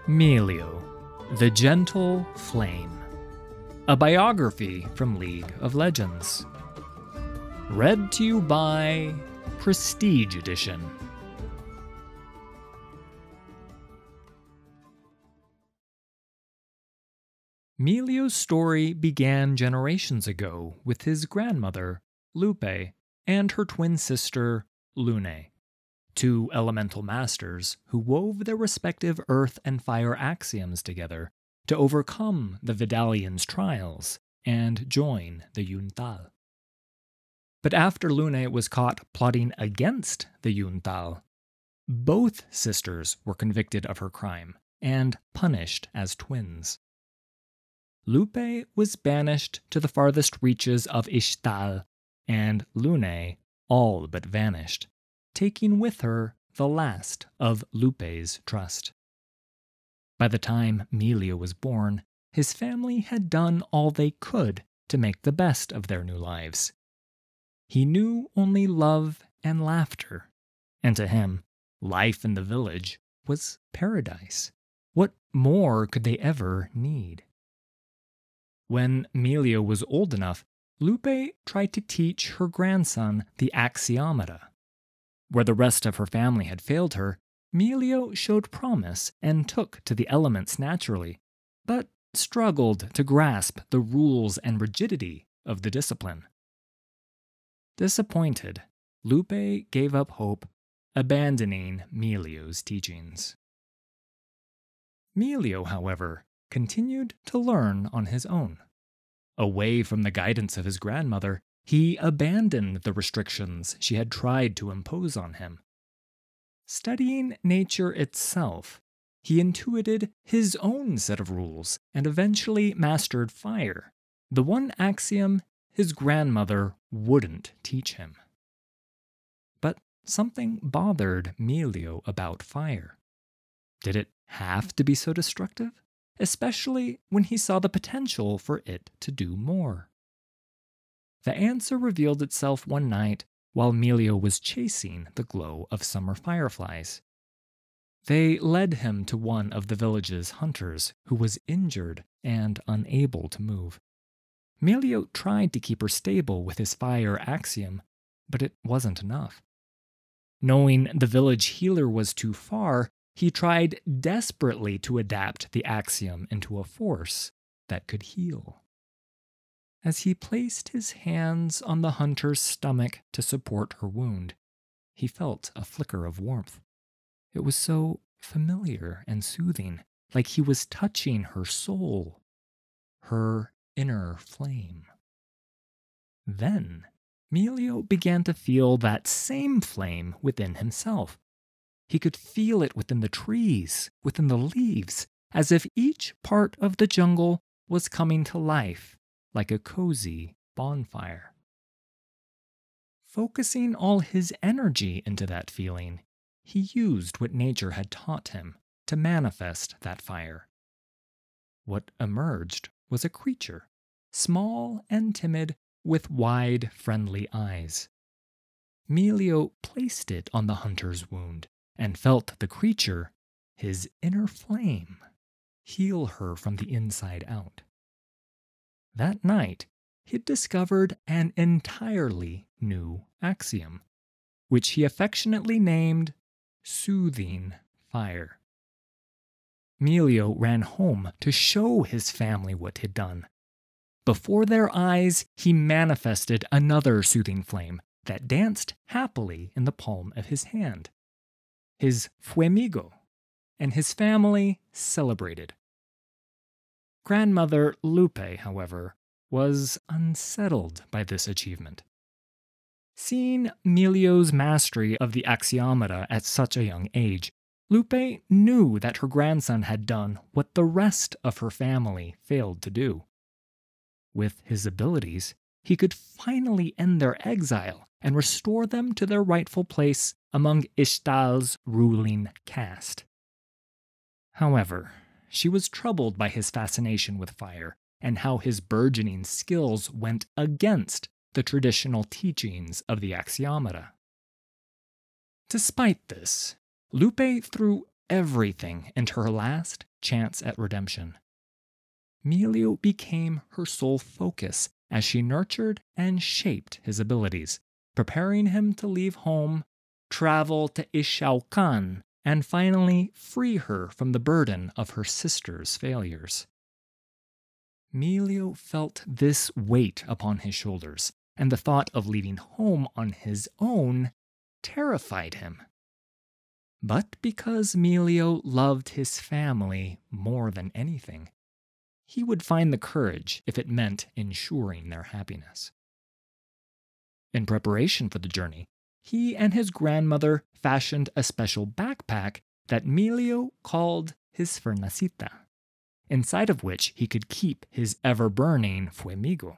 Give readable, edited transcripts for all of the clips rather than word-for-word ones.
Milio, the Gentle Flame. A biography from League of Legends. Read to you by Prestige Edition. Milio's story began generations ago with his grandmother, Lupe, and her twin sister, Lune, two elemental masters who wove their respective earth and fire axioms together to overcome the Vidalians' trials and join the Yuntal. But after Lune was caught plotting against the Yuntal, both sisters were convicted of her crime and punished as twins. Lupe was banished to the farthest reaches of Ixtal, and Lune all but vanished, taking with her the last of Lupe's trust. By the time Milio was born, his family had done all they could to make the best of their new lives. He knew only love and laughter, and to him, life in the village was paradise. What more could they ever need? When Milio was old enough, Lupe tried to teach her grandson the axiomata. Where the rest of her family had failed her, Milio showed promise and took to the elements naturally, but struggled to grasp the rules and rigidity of the discipline. Disappointed, Lupe gave up hope, abandoning Milio's teachings. Milio, however, continued to learn on his own. Away from the guidance of his grandmother, he abandoned the restrictions she had tried to impose on him. Studying nature itself, he intuited his own set of rules and eventually mastered fire, the one axiom his grandmother wouldn't teach him. But something bothered Milio about fire. Did it have to be so destructive? Especially when he saw the potential for it to do more. The answer revealed itself one night while Milio was chasing the glow of summer fireflies. They led him to one of the village's hunters who was injured and unable to move. Milio tried to keep her stable with his fire axiom, but it wasn't enough. Knowing the village healer was too far, he tried desperately to adapt the axiom into a force that could heal. As he placed his hands on the hunter's stomach to support her wound, he felt a flicker of warmth. It was so familiar and soothing, like he was touching her soul, her inner flame. Then, Milio began to feel that same flame within himself. He could feel it within the trees, within the leaves, as if each part of the jungle was coming to life like a cozy bonfire. Focusing all his energy into that feeling, he used what nature had taught him to manifest that fire. What emerged was a creature, small and timid, with wide, friendly eyes. Milio placed it on the hunter's wound and felt the creature, his inner flame, heal her from the inside out. That night, he discovered an entirely new axiom, which he affectionately named Soothing Fire. Milio ran home to show his family what he'd done. Before their eyes, he manifested another soothing flame that danced happily in the palm of his hand. His fuemigo, and his family celebrated. Grandmother Lupe, however, was unsettled by this achievement. Seeing Milio's mastery of the axiomata at such a young age, Lupe knew that her grandson had done what the rest of her family failed to do. With his abilities, he could finally end their exile and restore them to their rightful place among Ixtal's ruling caste. However, she was troubled by his fascination with fire and how his burgeoning skills went against the traditional teachings of the axiomata. Despite this, Lupe threw everything into her last chance at redemption. Milio became her sole focus as she nurtured and shaped his abilities, preparing him to leave home, travel to Ishaukan, and finally free her from the burden of her sister's failures. Milio felt this weight upon his shoulders, and the thought of leaving home on his own terrified him. But because Milio loved his family more than anything, he would find the courage if it meant ensuring their happiness. In preparation for the journey, he and his grandmother fashioned a special backpack that Milio called his fernacita, inside of which he could keep his ever-burning fuemigo.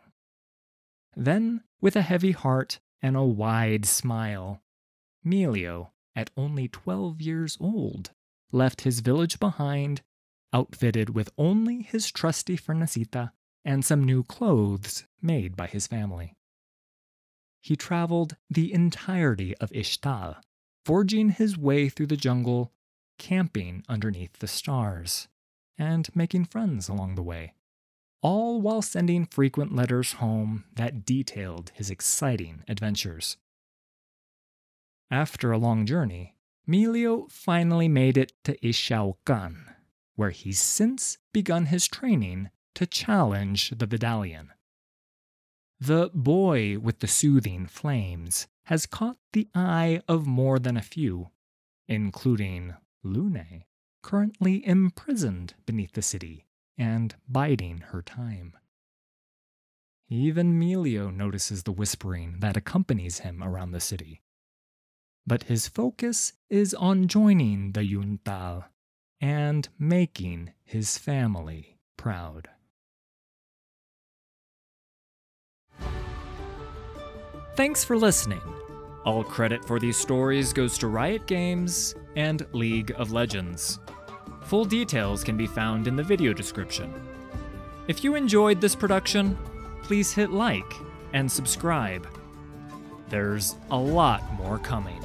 Then, with a heavy heart and a wide smile, Milio, at only 12 years old, left his village behind, outfitted with only his trusty fernacita and some new clothes made by his family. He traveled the entirety of Ishtal, forging his way through the jungle, camping underneath the stars, and making friends along the way, all while sending frequent letters home that detailed his exciting adventures. After a long journey, Milio finally made it to Ishaukan, where he's since begun his training to challenge the Vidalian. The boy with the soothing flames has caught the eye of more than a few, including Lune, currently imprisoned beneath the city and biding her time. Even Milio notices the whispering that accompanies him around the city. But his focus is on joining the Yuntal and making his family proud. Thanks for listening. All credit for these stories goes to Riot Games and League of Legends. Full details can be found in the video description. If you enjoyed this production, please hit like and subscribe. There's a lot more coming.